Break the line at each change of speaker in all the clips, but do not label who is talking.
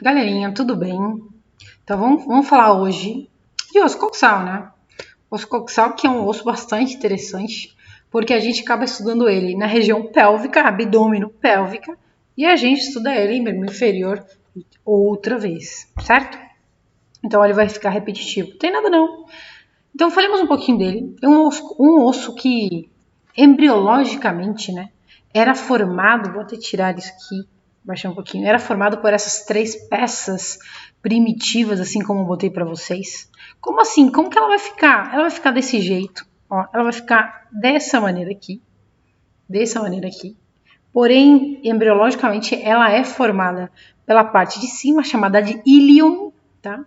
Galerinha, tudo bem? Então vamos falar hoje de osso coxal, né? Osso coxal que é um osso bastante interessante, porque a gente acaba estudando ele na região pélvica, abdômeno pélvica, e a gente estuda ele em membro inferior outra vez, certo? Então ele vai ficar repetitivo. Não tem nada não. Então falemos um pouquinho dele. É um osso que embriologicamente, né, era formado, vou até tirar isso aqui, baixar um pouquinho, era formado por essas três peças primitivas, assim como eu botei para vocês. Como assim? Como que ela vai ficar? Ela vai ficar desse jeito, ó, ela vai ficar dessa maneira aqui, porém, embriologicamente, ela é formada pela parte de cima, chamada de ilium, tá?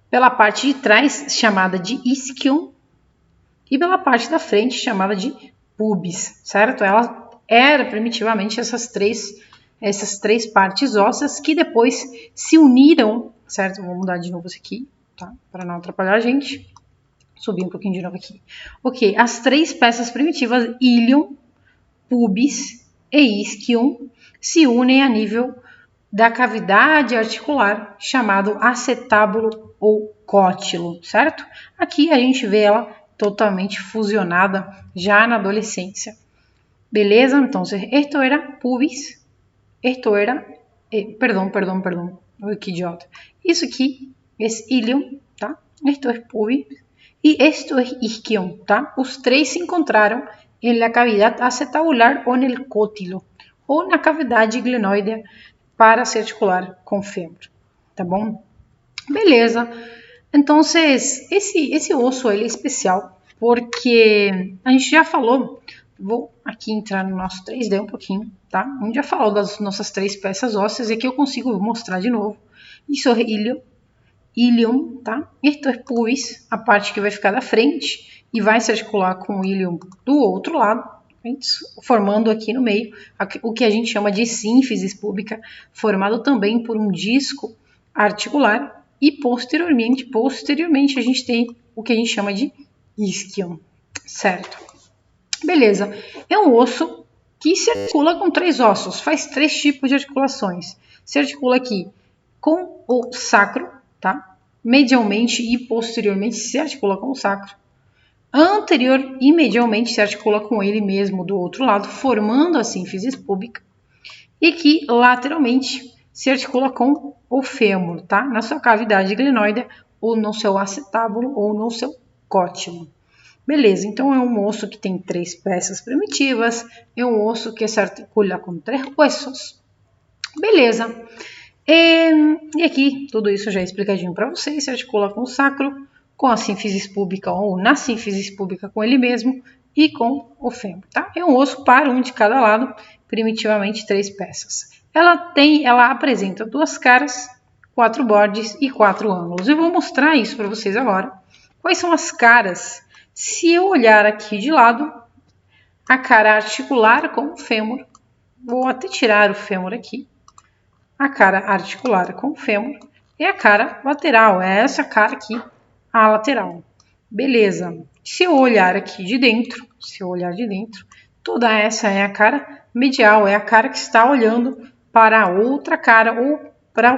Pela parte de trás, chamada de isquion, e pela parte da frente, chamada de pubis, certo? Ela era primitivamente essas três partes ósseas que depois se uniram, certo? Vou mudar de novo isso aqui, tá? Para não atrapalhar a gente. Subir um pouquinho de novo aqui. Ok, as três peças primitivas, ilium, pubis e isquion, se unem a nível da cavidade articular, chamado acetábulo ou cótilo, certo? Aqui a gente vê ela totalmente fusionada já na adolescência. Beleza? Então, esto era pubis, esto era, perdão, que idiota. Isso aqui é ilium, tá? Esto é pubis e esto é isquion, tá? Os três se encontraram em la cavidade acetabular ou no cótilo, ou na cavidade glenoidea para se articular com o fêmur, tá bom? Beleza. Então, esse osso ele é especial porque a gente já falou, vou aqui entrar no nosso 3D um pouquinho, tá? A gente já falou das nossas três peças ósseas e aqui eu consigo mostrar de novo. Isso é ilium, tá? Esto é pubis, a parte que vai ficar da frente e vai se articular com o ilium do outro lado, formando aqui no meio o que a gente chama de sínfise púbica, formado também por um disco articular, e posteriormente a gente tem o que a gente chama de isquion, certo? Beleza, é um osso que se articula com três ossos, faz três tipos de articulações. Se articula aqui com o sacro, tá? Medialmente e posteriormente se articula com o sacro. Anterior e medialmente se articula com ele mesmo do outro lado, formando a sínfise púbica, e que lateralmente se articula com o fêmur, tá? Na sua cavidade glenoidea, ou no seu acetábulo, ou no seu cótilo. Beleza, então é um osso que tem três peças primitivas, é um osso que se articula com três huesos. Beleza. E aqui, tudo isso já é explicadinho para vocês, se articula com o sacro, com a sínfise púbica ou na sínfise púbica com ele mesmo e com o fêmur, tá? É um osso para um de cada lado, primitivamente três peças. Ela apresenta duas caras, quatro bordes e quatro ângulos. Eu vou mostrar isso para vocês agora. Quais são as caras? Se eu olhar aqui de lado, a cara articular com o fêmur, vou até tirar o fêmur aqui, a cara articular com o fêmur e a cara lateral, é essa cara aqui, a lateral. Beleza. Se eu olhar aqui de dentro, toda essa é a cara medial, é a cara que está olhando para a outra cara ou para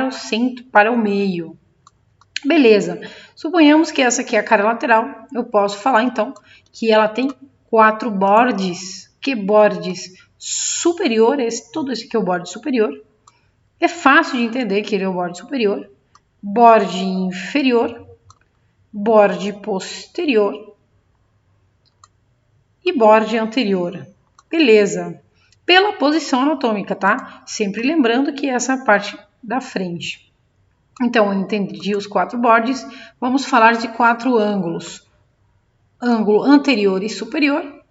o centro, para o meio. Beleza. Suponhamos que essa aqui é a cara lateral. Eu posso falar então que ela tem quatro bordes. Que bordes superiores? Todo esse aqui é o borde superior. É fácil de entender que ele é o borde superior, borde inferior, borde posterior e borde anterior. Beleza. Pela posição anatômica, tá? Sempre lembrando que essa é a parte da frente. Então, eu entendi os quatro bordes. Vamos falar de quatro ângulos. Ângulo anterior e superior,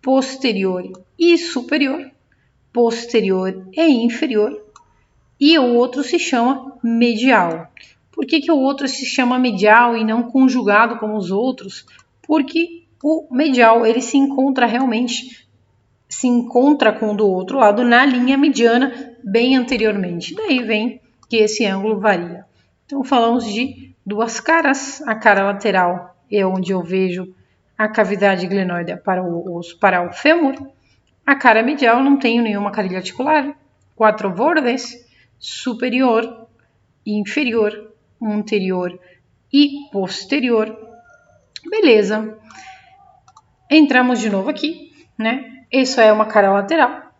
posterior e superior, posterior e inferior, e o outro se chama medial. Por que o outro se chama medial e não conjugado como os outros? Porque o medial ele se encontra com o do outro lado na linha mediana bem anteriormente. Daí vem que esse ângulo varia. Então falamos de duas caras. A cara lateral é onde eu vejo a cavidade glenoidea para o fêmur. A cara medial não tenho nenhuma carilha articular. Quatro bordes. superior, inferior, anterior e posterior. Beleza. Entramos de novo aqui, né? Isso é uma cara lateral.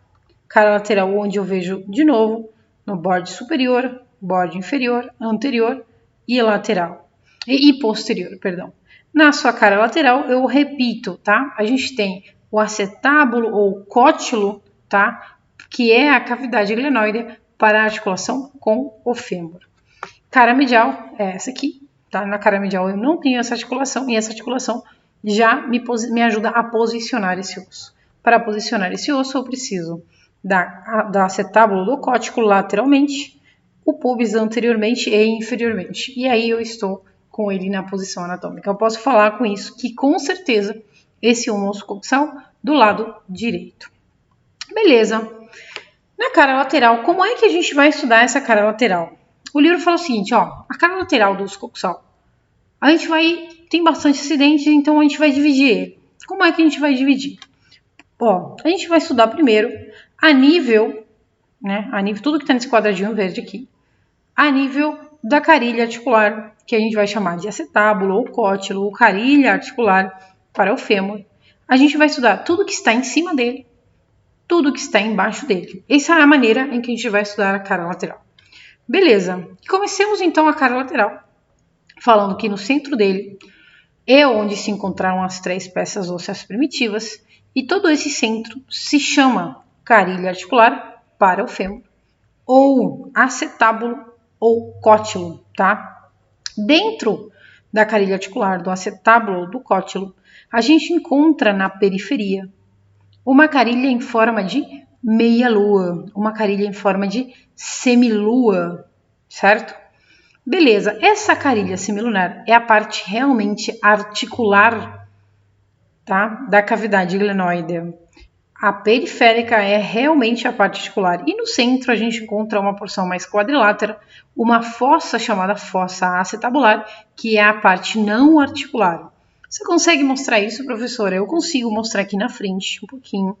Cara lateral onde eu vejo de novo no borde superior, borde inferior, anterior e lateral. E posterior, perdão. Na sua cara lateral, eu repito, tá? A gente tem o acetábulo ou cótilo, tá? Que é a cavidade glenoide para a articulação com o fêmur. Cara medial é essa aqui, tá? Na cara medial eu não tenho essa articulação e essa articulação já me ajuda a posicionar esse osso. Para posicionar esse osso, eu preciso da acetábulo do cótico lateralmente, o pubis anteriormente e inferiormente. E aí eu estou com ele na posição anatômica. Eu posso falar com isso que com certeza esse é um osso coxal do lado direito. Beleza. Na cara lateral, como é que a gente vai estudar essa cara lateral? O livro fala o seguinte, ó, a cara lateral do osso coxal, a gente tem bastante acidentes, então a gente vai dividir ele. Como é que a gente vai dividir? Ó, a gente vai estudar primeiro a nível, né, tudo que está nesse quadradinho verde aqui, a nível da carilha articular, que a gente vai chamar de acetábulo ou cótilo, ou carilha articular para o fêmur. A gente vai estudar tudo que está em cima dele, tudo que está embaixo dele. Essa é a maneira em que a gente vai estudar a cara lateral. Beleza, comecemos então a cara lateral, falando que no centro dele é onde se encontraram as 3 peças ósseas primitivas, e todo esse centro se chama carilha articular para o fêmur, ou acetábulo ou cótilo, tá? Dentro da carilha articular, do acetábulo ou do cótilo, a gente encontra na periferia uma carilha em forma de meia-lua, uma carilha em forma de semilua, certo? Beleza, essa carilha semilunar é a parte realmente articular, tá, da cavidade glenoide. A periférica é realmente a parte articular. E no centro a gente encontra uma porção mais quadrilátera, uma fossa chamada fossa acetabular, que é a parte não articular. Você consegue mostrar isso, professora? Eu consigo mostrar aqui na frente, um pouquinho,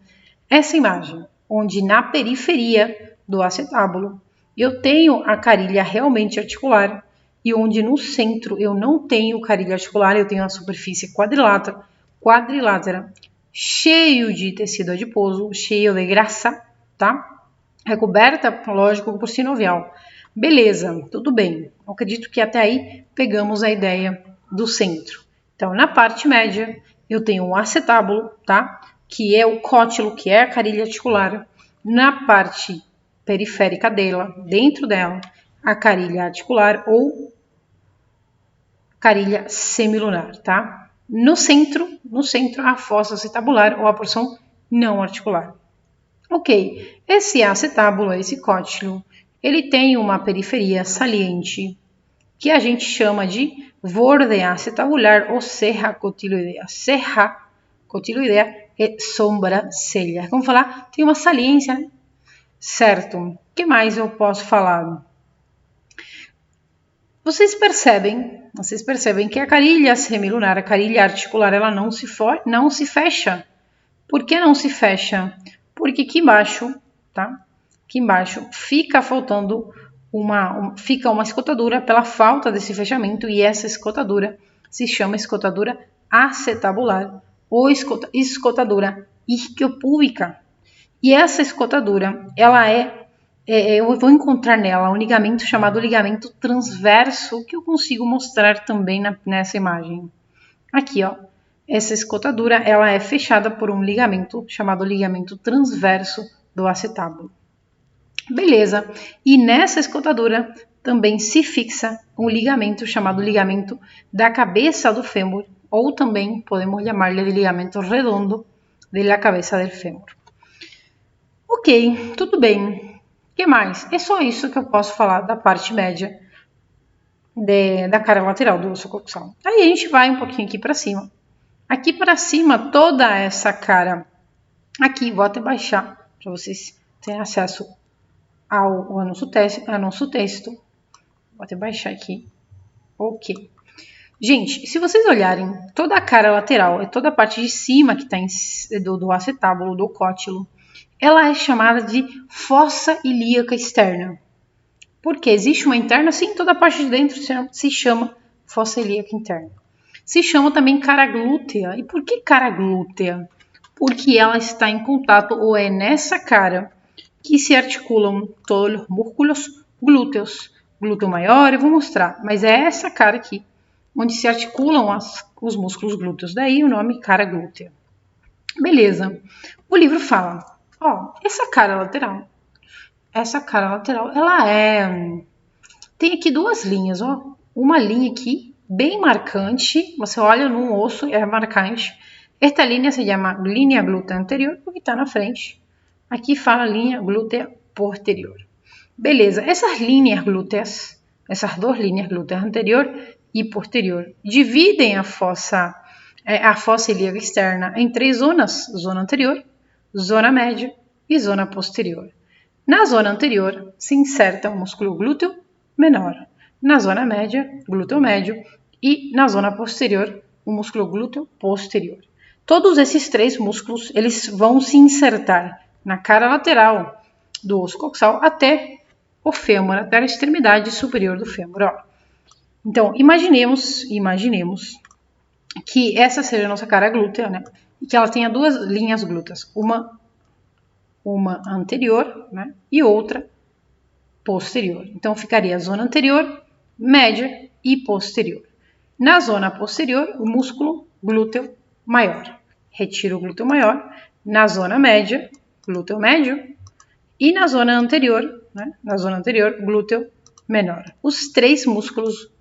essa imagem, onde na periferia do acetábulo eu tenho a carilha realmente articular e onde no centro eu não tenho carilha articular, eu tenho a superfície quadrilátera, cheio de tecido adiposo, cheio de grasa, tá? Recoberta, lógico, por sinovial. Beleza, tudo bem. Eu acredito que até aí pegamos a ideia do centro. Então, na parte média, eu tenho um acetábulo, tá? Que é o cótilo, que é a carilha articular. Na parte periférica dela, dentro dela, a carilha articular ou carilha semilunar, tá? No centro, a fossa acetabular ou a porção não articular. Ok, esse acetábulo, esse cótilo, ele tem uma periferia saliente que a gente chama de borde acetabular ou serra cotiloidea. Serra cotiloidea é sobrancelha. Vamos falar, tem uma saliência, né? Certo. O que mais eu posso falar? Vocês percebem que a carilha semilunar, a carilha articular, ela não se fecha. Por que não se fecha? Porque aqui embaixo, tá? Aqui embaixo fica faltando fica uma escotadura pela falta desse fechamento, e essa escotadura se chama escotadura acetabular ou escotadura isquiopúbica. E essa escotadura, ela eu vou encontrar nela um ligamento chamado ligamento transverso, que eu consigo mostrar também nessa imagem. Aqui, ó. Essa escotadura, ela é fechada por um ligamento chamado ligamento transverso do acetábulo. Beleza. E nessa escotadura também se fixa um ligamento chamado ligamento da cabeça do fêmur, ou também podemos chamar-lhe de ligamento redondo da cabeça do fêmur. Ok, tudo bem. O que mais? É só isso que eu posso falar da parte média da cara lateral do osso coxal. Aí a gente vai um pouquinho aqui para cima. Aqui para cima, toda essa cara aqui, vou até baixar para vocês terem acesso ao nosso texto. Vou até baixar aqui. Ok. Gente, se vocês olharem, toda a cara lateral e toda a parte de cima que está do acetábulo, do cótilo, ela é chamada de fossa ilíaca externa. Porque existe uma interna, sim, toda a parte de dentro se chama fossa ilíaca interna. Se chama também cara glútea. E por que cara glútea? Porque ela está em contato, ou é nessa cara, que se articulam todos os músculos glúteos. Glúteo maior, eu vou mostrar, mas é essa cara aqui, onde se articulam os músculos glúteos. Daí o nome cara glútea. Beleza. O livro fala, ó, essa cara lateral, ela tem aqui duas linhas, ó. Uma linha aqui, bem marcante, você olha num osso, é marcante. Esta linha se chama linha glútea anterior, porque está na frente. Aqui fala linha glútea posterior. Beleza, essas linhas glúteas, essas duas linhas glúteas anterior e posterior, dividem a fossa ilíaca externa em três zonas: zona anterior, zona média e zona posterior. Na zona anterior se inserta o músculo glúteo menor, na zona média, glúteo médio, e na zona posterior, o músculo glúteo posterior. Todos esses três músculos, eles vão se insertar na cara lateral do osso coxal até o fêmur, até a extremidade superior do fêmur. Ó. Então, imaginemos que essa seja a nossa cara glútea, né? E que ela tenha duas linhas glúteas, uma anterior, né? E outra posterior. Então, ficaria a zona anterior, média e posterior. Na zona posterior, o músculo glúteo maior. Retira o glúteo maior. Na zona média, glúteo médio. E na zona anterior, né? Na zona anterior, glúteo menor. Os três músculos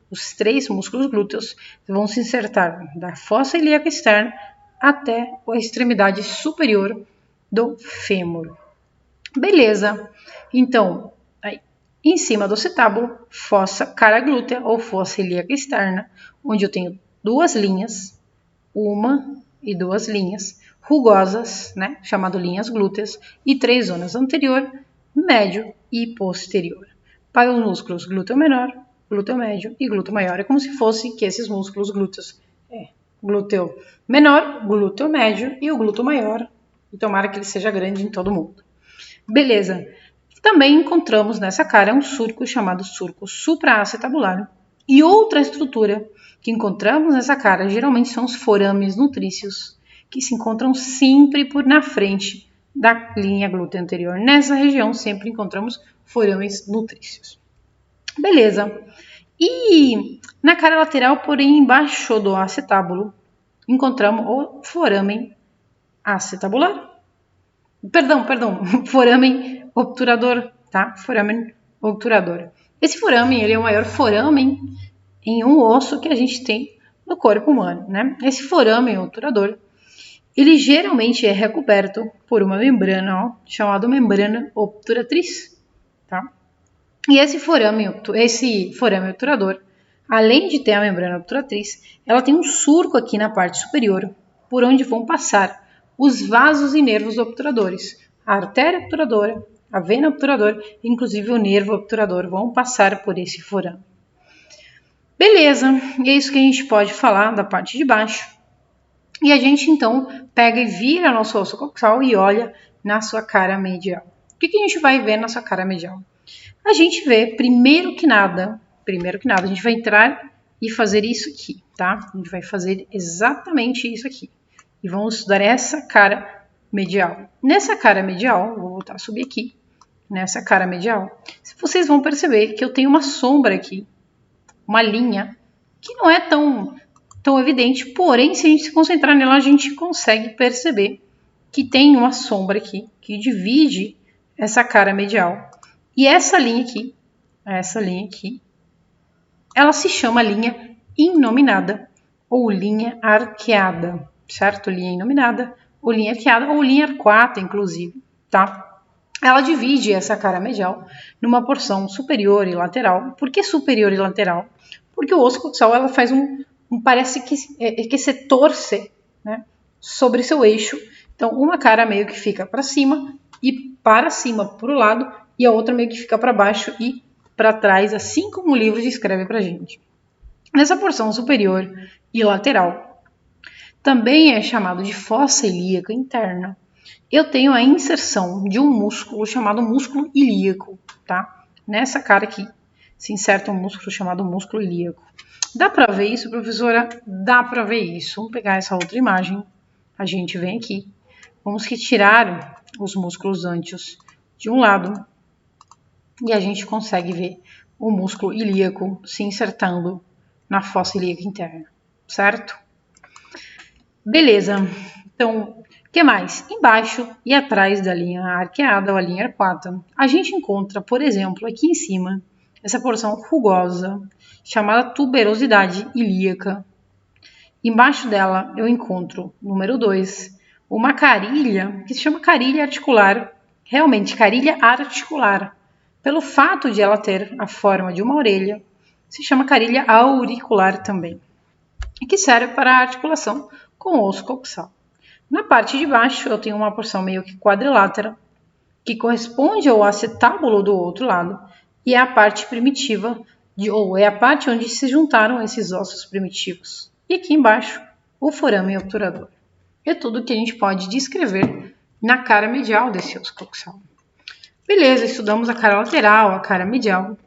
glúteos vão se insertar da fossa ilíaca externa até a extremidade superior do fêmur. Beleza. Então, aí, em cima do acetábulo, fossa cara glútea ou fossa ilíaca externa, onde eu tenho duas linhas, uma e duas linhas rugosas, né, chamado linhas glúteas, e três zonas: anterior, médio e posterior. Para os músculos glúteo menor, glúteo médio e glúteo maior. É como se fosse que esses músculos glúteos glúteo menor, glúteo médio e o glúteo maior. E tomara que ele seja grande em todo mundo. Beleza. Também encontramos nessa cara um surco chamado surco supraacetabular. E outra estrutura que encontramos nessa cara geralmente são os forames nutrícios, que se encontram sempre por na frente da linha glútea anterior. Nessa região sempre encontramos forames nutrícios. Beleza. E na cara lateral, porém, embaixo do acetábulo, encontramos o foramen acetabular. Perdão, foramen obturador, tá? Foramen obturador. Esse foramen, ele é o maior foramen em um osso que a gente tem no corpo humano, né? Esse foramen obturador, ele geralmente é recoberto por uma membrana, ó, chamada membrana obturatriz, tá? E esse foramen obturador, além de ter a membrana obturatriz, ela tem um surco aqui na parte superior, por onde vão passar os vasos e nervos obturadores. A artéria obturadora, a vena obturadora, inclusive o nervo obturador, vão passar por esse forame. Beleza, e é isso que a gente pode falar da parte de baixo. E a gente então pega e vira nosso osso coxal e olha na sua cara medial. O que a gente vai ver na sua cara medial? A gente vê, primeiro que nada, a gente vai entrar e fazer isso aqui, tá? A gente vai fazer exatamente isso aqui. E vamos estudar essa cara medial. Nessa cara medial, vou voltar a subir aqui, nessa cara medial, vocês vão perceber que eu tenho uma sombra aqui, uma linha, que não é tão evidente, porém, se a gente se concentrar nela, a gente consegue perceber que tem uma sombra aqui, que divide essa cara medial. E essa linha aqui, ela se chama linha inominada ou linha arqueada, certo? Linha inominada, ou linha arqueada, ou linha arquata, inclusive, tá? Ela divide essa cara medial numa porção superior e lateral. Por que superior e lateral? Porque o osso coxal, ela faz parece que se torce, né, sobre seu eixo. Então, uma cara meio que fica para cima e para cima para o lado, e a outra meio que fica para baixo e para trás, assim como o livro descreve para a gente. Nessa porção superior e lateral, também é chamado de fossa ilíaca interna, eu tenho a inserção de um músculo chamado músculo ilíaco, tá? nessa cara aqui se inserta um músculo chamado músculo ilíaco. Dá para ver isso, professora? Dá para ver isso. Vamos pegar essa outra imagem. A gente vem aqui. Vamos retirar os músculos ânteos de um lado e a gente consegue ver o músculo ilíaco se insertando na fossa ilíaca interna, certo? Beleza. Então, o que mais? Embaixo e atrás da linha arqueada ou a linha arquata, a gente encontra, por exemplo, aqui em cima, essa porção rugosa, chamada tuberosidade ilíaca. Embaixo dela eu encontro, número 2, uma carilha, que se chama carilha articular, realmente carilha articular. Pelo fato de ela ter a forma de uma orelha, se chama carilha auricular também, e que serve para a articulação com o osso coxal. Na parte de baixo eu tenho uma porção meio que quadrilátera, que corresponde ao acetábulo do outro lado, e é a parte primitiva, ou é a parte onde se juntaram esses ossos primitivos. E aqui embaixo, o forame obturador. É tudo que a gente pode descrever na cara medial desse osso coxal. Beleza, estudamos a cara lateral, a cara medial.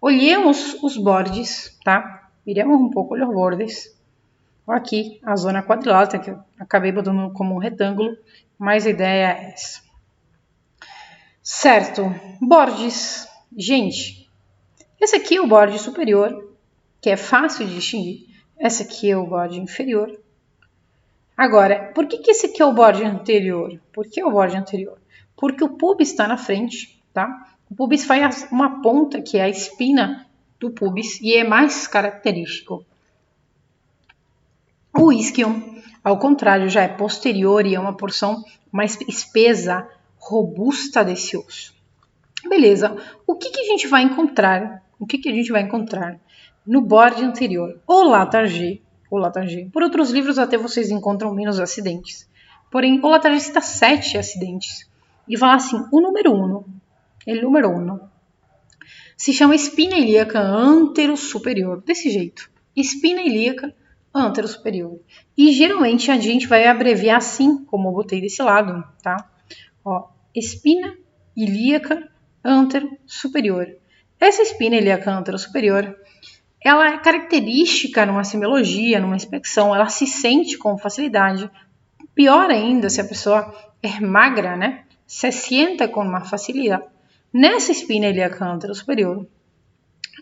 Olhemos os bordes, tá? Miremos um pouco os bordes. Aqui a zona quadrilátera, que eu acabei botando como um retângulo, mas a ideia é essa. Certo, bordes. Gente, esse aqui é o borde superior, que é fácil de distinguir. Esse aqui é o borde inferior. Agora, por que esse aqui é o borde anterior? Por que o borde anterior? Porque o pubis está na frente, tá? O pubis faz uma ponta, que é a espina do pubis, e é mais característico. O isquion, ao contrário, já é posterior e é uma porção mais espessa, robusta desse osso. Beleza, o que a gente vai encontrar? O que a gente vai encontrar no borde anterior? O latargê. Por outros livros até vocês encontram menos acidentes. Porém, o latargê cita 7 acidentes. E fala assim, o número 1, se chama espina ilíaca antero-superior. Desse jeito, espina ilíaca antero-superior. E geralmente a gente vai abreviar assim, como eu botei desse lado, tá? Ó, espina ilíaca antero-superior. Essa espina ilíaca antero-superior, ela é característica numa semiologia, numa inspeção, ela se sente com facilidade. Pior ainda, se a pessoa é magra, né? Se sienta com uma facilidade nessa espina ilíaca antero-superior.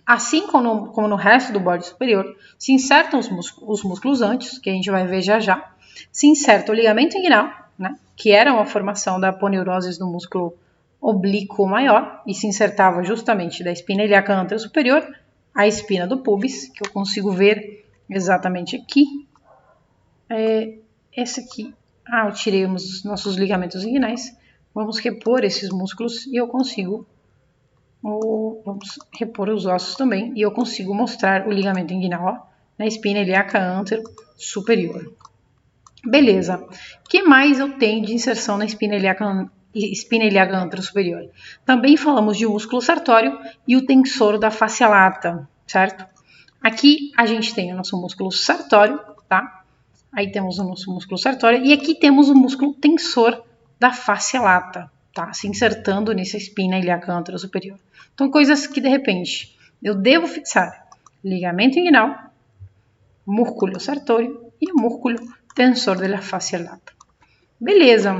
Assim como no resto do borde superior, se insertam os músculos ânteos, que a gente vai ver já já. Se inserta o ligamento inguinal, né? Que era uma formação da aponeurose do músculo oblíquo maior e se insertava justamente da espina ilíaca antero-superior, a espina do pubis, que eu consigo ver exatamente aqui. Essa aqui, eu tirei os nossos ligamentos inguinais. Vamos repor esses músculos e eu consigo, vamos repor os ossos também, e eu consigo mostrar o ligamento inguinal na espina ilíaca antero-superior. Beleza, o que mais eu tenho de inserção na espina ilíaca antero-superior? Também falamos de músculo sartório e o tensor da face lata, certo? Aqui a gente tem o nosso músculo sartório, tá? Aí temos o nosso músculo sartório e aqui temos o músculo tensor da face lata, tá? Se insertando nessa espina ilíaca antero-superior. Então, coisas que de repente eu devo fixar: ligamento inguinal, músculo sartório e o músculo tensor da face lata. Beleza.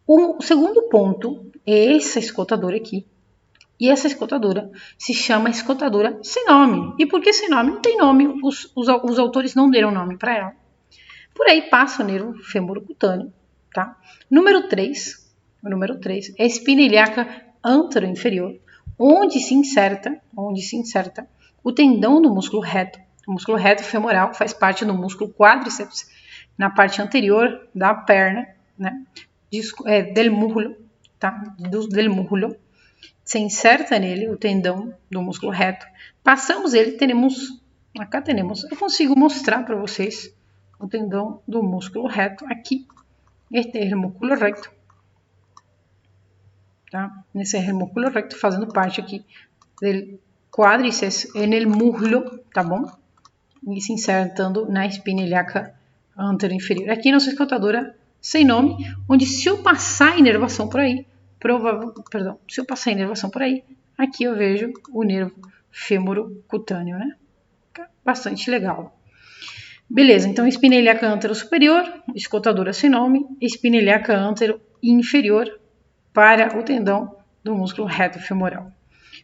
O segundo ponto é essa escotadora aqui. E essa escotadora se chama escotadora sem nome. E por que sem nome? Não tem nome, os autores não deram nome para ela. Por aí passa o nervo femorocutâneo, tá? Número 3 é a espina ilíaca antero-inferior, onde se inserta o tendão do músculo reto. O músculo reto femoral faz parte do músculo quadríceps, na parte anterior da perna, né? Del músculo, tá? Del músculo. Se inserta nele o tendão do músculo reto. Passamos ele, eu consigo mostrar para vocês o tendão do músculo reto aqui. Este é o músculo reto. Tá? Esse é o músculo reto fazendo parte aqui do quadríceps no músculo, tá bom? E se insertando na espina ilíaca antero-inferior. Aqui nossa escotadora sem nome, onde se eu passar a inervação por aí, aqui eu vejo o nervo fêmuro cutâneo, né? Bastante legal. Beleza, então espina ilíaca antero superior, escotadura sem nome, espina ilíaca antero inferior para o tendão do músculo reto femoral.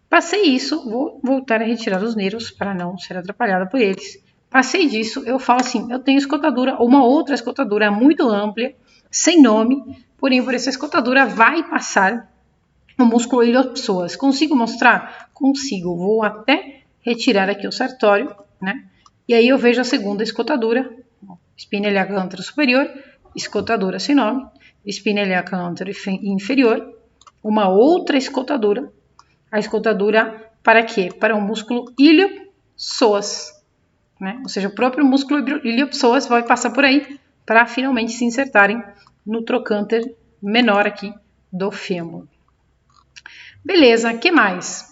Passei isso, vou voltar a retirar os nervos para não ser atrapalhada por eles. Passei disso, eu falo assim, eu tenho escotadura, uma outra escotadura muito ampla, sem nome, porém por essa escotadura vai passar o músculo iliopsoas. Consigo mostrar? Consigo, vou até retirar aqui o sartório, né? E aí eu vejo a segunda escotadura, espina ilíaca antero superior, escotadura sem nome, espina ilíaca antero inferior, uma outra escotadura, a escotadura para quê? Para o músculo iliopsoas, né? Ou seja, o próprio músculo iliopsoas vai passar por aí para finalmente se insertarem no trocânter menor aqui do fêmur. Beleza, o que mais?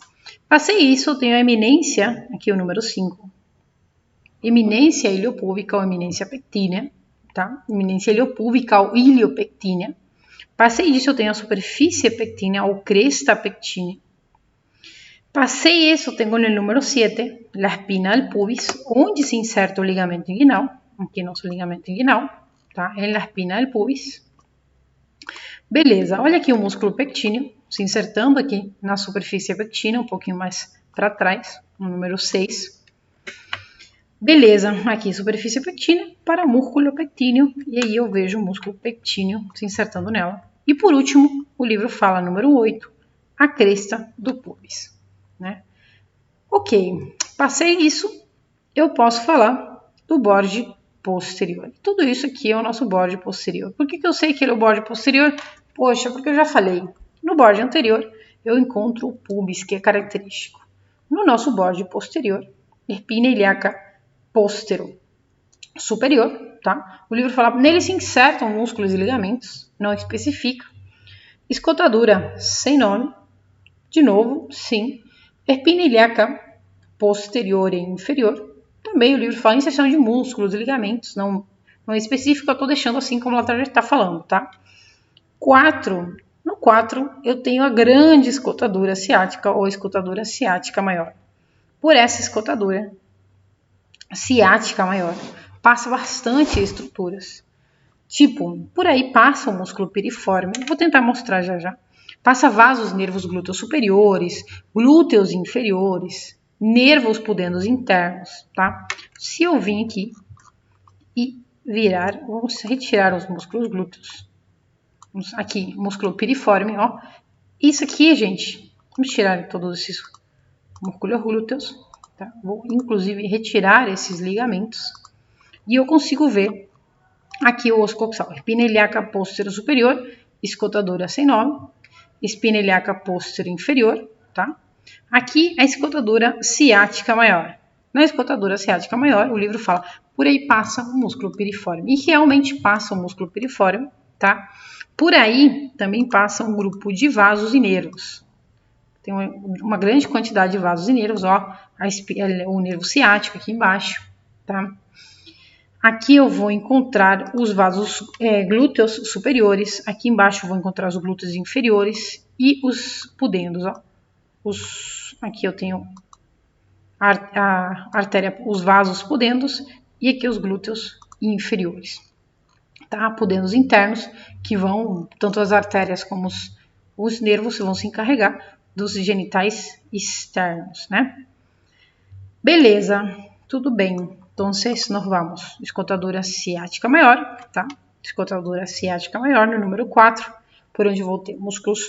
Passei isso, eu tenho a eminência, aqui o número 5, eminência iliopúbica ou eminência pectínea, tá? Eminência iliopúbica ou iliopectínea. Passei disso, eu tenho a superfície pectínea ou cresta pectínea. Passei isso, eu tenho no número 7, a espina del pubis, onde se inserta o ligamento inguinal, aqui nosso ligamento inguinal, tá? É na espina del pubis. Beleza, olha aqui o músculo pectíneo, se insertando aqui na superfície pectínea, um pouquinho mais para trás, no número 6. Beleza, aqui superfície pectínea para músculo pectíneo, e aí eu vejo o músculo pectíneo se insertando nela. E por último, o livro fala, número 8, a cresta do pubis, né? Ok, passei isso, eu posso falar do borde posterior. Tudo isso aqui é o nosso borde posterior. Por que eu sei que ele é o borde posterior? Poxa, porque eu já falei. No borde anterior, eu encontro o pubis, que é característico. No nosso borde posterior, espina ilíaca póstero superior, tá? O livro fala, nele se insertam músculos e ligamentos, não especifica. Escotadura sem nome, de novo, sim. Espina ilíaca posterior e inferior, também o livro fala inserção de músculos e ligamentos, não é específico, eu estou deixando assim como ela está falando, tá? 4. No 4, eu tenho a grande escotadura ciática ou escotadura ciática maior. Por essa escotadura ciática maior, passa bastante estruturas. Tipo, por aí passa o músculo piriforme, vou tentar mostrar já já. Passa vasos nervos glúteos superiores, glúteos inferiores, nervos pudendos internos, tá? Se eu vim aqui e virar, vamos retirar os músculos glúteos. Aqui, músculo piriforme, ó. Isso aqui, gente, vamos tirar todos esses músculos glúteos, tá? Vou, inclusive, retirar esses ligamentos e eu consigo ver aqui o osso coxal. Espina ilíaca póstero superior, escotadura sem nome. Espina ilíaca póstero inferior, tá? Aqui a escotadura ciática maior. Na escotadura ciática maior, o livro fala, por aí passa o músculo piriforme. E realmente passa o músculo piriforme, tá? Por aí também passa um grupo de vasos e nervos. Tem uma grande quantidade de vasos e nervos, ó, o nervo ciático aqui embaixo, tá? Aqui eu vou encontrar os vasos glúteos superiores, aqui embaixo eu vou encontrar os glúteos inferiores e os pudendos, ó. Aqui eu tenho a artéria, os vasos pudendos e aqui os glúteos inferiores, tá? Pudendos internos que vão, tanto as artérias como os nervos vão se encarregar dos genitais externos, né? Beleza, tudo bem. Então, nós vamos, escotadura ciática maior, tá? Escotadura ciática maior no número 4, por onde vou ter músculos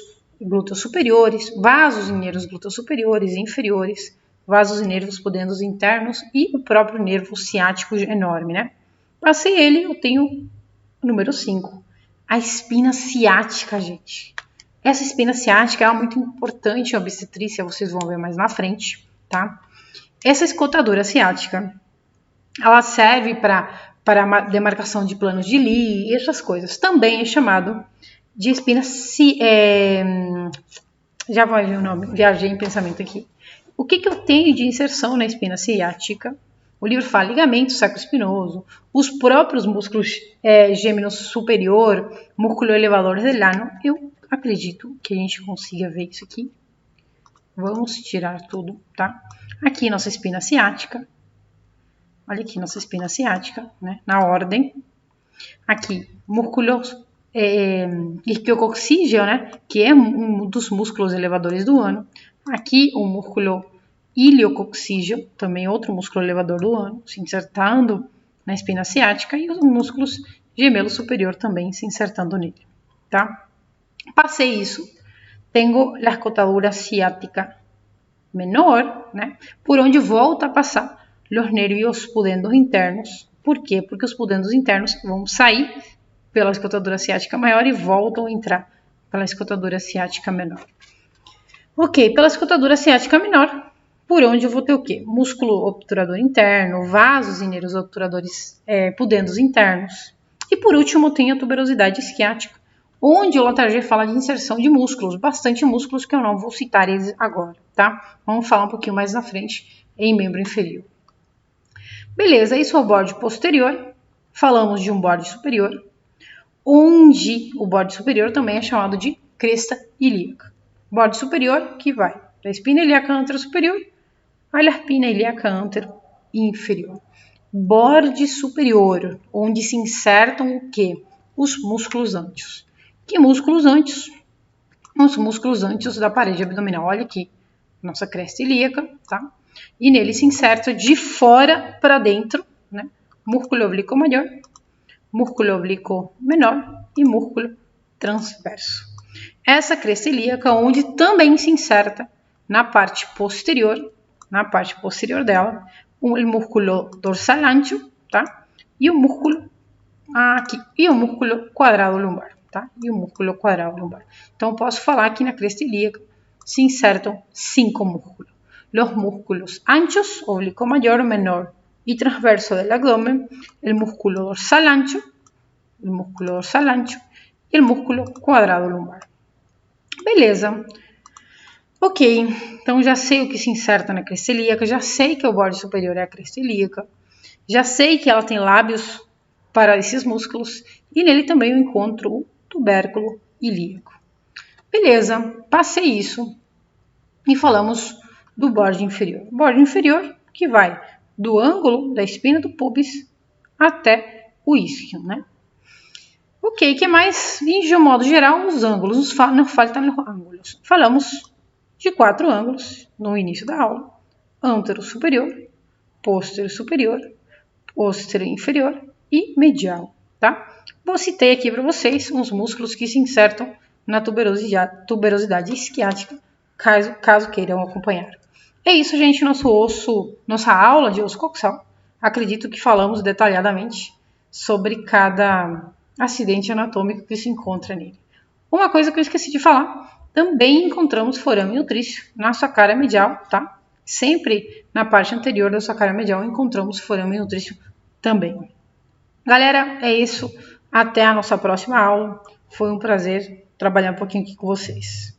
glúteos superiores, vasos e nervos glúteos superiores e inferiores, vasos e nervos pudendos internos e o próprio nervo ciático enorme, né? Passei ele, eu tenho o número 5, a espina ciática, gente. Essa espina ciática é muito importante em obstetrícia, vocês vão ver mais na frente, tá? Essa escotadura ciática, ela serve para demarcação de planos de Lie e essas coisas. Também é chamado de espina já vai ver o nome, viajei em pensamento aqui. O que eu tenho de inserção na espina ciática? O livro fala ligamento sacroespinoso, os próprios músculos gêmeos superior, músculo elevador del ano. Eu acredito que a gente consiga ver isso aqui. Vamos tirar tudo, tá? Aqui nossa espina ciática. Olha aqui nossa espina ciática, né? Na ordem. Aqui, músculo isquiococcígeo, né? Que é um dos músculos elevadores do ano. Aqui, o músculo iliococcígeo, também outro músculo elevador do ano, se insertando na espina ciática. E os músculos gemelo superior também se insertando nele, tá? Passei isso. Tenho a escotadura ciática menor, né? Por onde volta a passar os nervios pudendos internos. Por quê? Porque os pudendos internos vão sair pela escotadura ciática maior e voltam a entrar pela escotadura ciática menor. Ok, pela escotadura ciática menor, por onde eu vou ter o quê? Músculo obturador interno, vasos e nervos obturadores pudendos internos. E por último, eu tenho a tuberosidade isquiática, onde o Latarjet fala de inserção de músculos, bastante músculos que eu não vou citar eles agora, tá? Vamos falar um pouquinho mais na frente em membro inferior. Beleza, isso é o borde posterior. Falamos de um borde superior, onde o borde superior também é chamado de cresta ilíaca. Borde superior que vai da espina ilíaca antero-superior à espina ilíaca antero-inferior. Borde superior, onde se insertam o quê? Os músculos ânteos. Que músculos ânteos? Os músculos ânteos da parede abdominal. Olha aqui, nossa cresta ilíaca, tá? E nele se inserta de fora para dentro, né? Músculo oblíquo maior, músculo oblíquo menor e músculo transverso. Essa cresta ilíaca, onde também se inserta na parte posterior dela, o músculo dorsal ancho, tá? E o músculo aqui, e o músculo quadrado lumbar, tá? E o músculo quadrado lumbar. Então, posso falar que na cresta ilíaca se insertam 5 músculos. Los músculos anchos, oblicuo mayor, menor y transverso del abdomen, el músculo dorsal ancho e o músculo quadrado lumbar. Beleza. Ok, então já sei o que se inserta na cresta ilíaca, já sei que o borde superior é a cresta ilíaca, já sei que ela tem lábios para esses músculos e nele também eu encontro o tubérculo ilíaco. Beleza, passei isso e falamos do borde inferior. Borde inferior que vai do ângulo da espina do pubis até o isquion, né? Ok, que mais? E de um modo geral, os ângulos, não faltam os ângulos. Falamos de 4 ângulos no início da aula: antero superior, posterior superior, posterior inferior e medial, tá? Vou citar aqui para vocês uns músculos que se insertam na tuberosidade isquiática, caso queiram acompanhar. É isso, gente, nossa aula de osso coxal. Acredito que falamos detalhadamente sobre cada acidente anatômico que se encontra nele. Uma coisa que eu esqueci de falar, também encontramos forame nutrício na sua cara medial, tá? Sempre na parte anterior da sua cara medial encontramos forame nutrício também. Galera, é isso. Até a nossa próxima aula. Foi um prazer trabalhar um pouquinho aqui com vocês.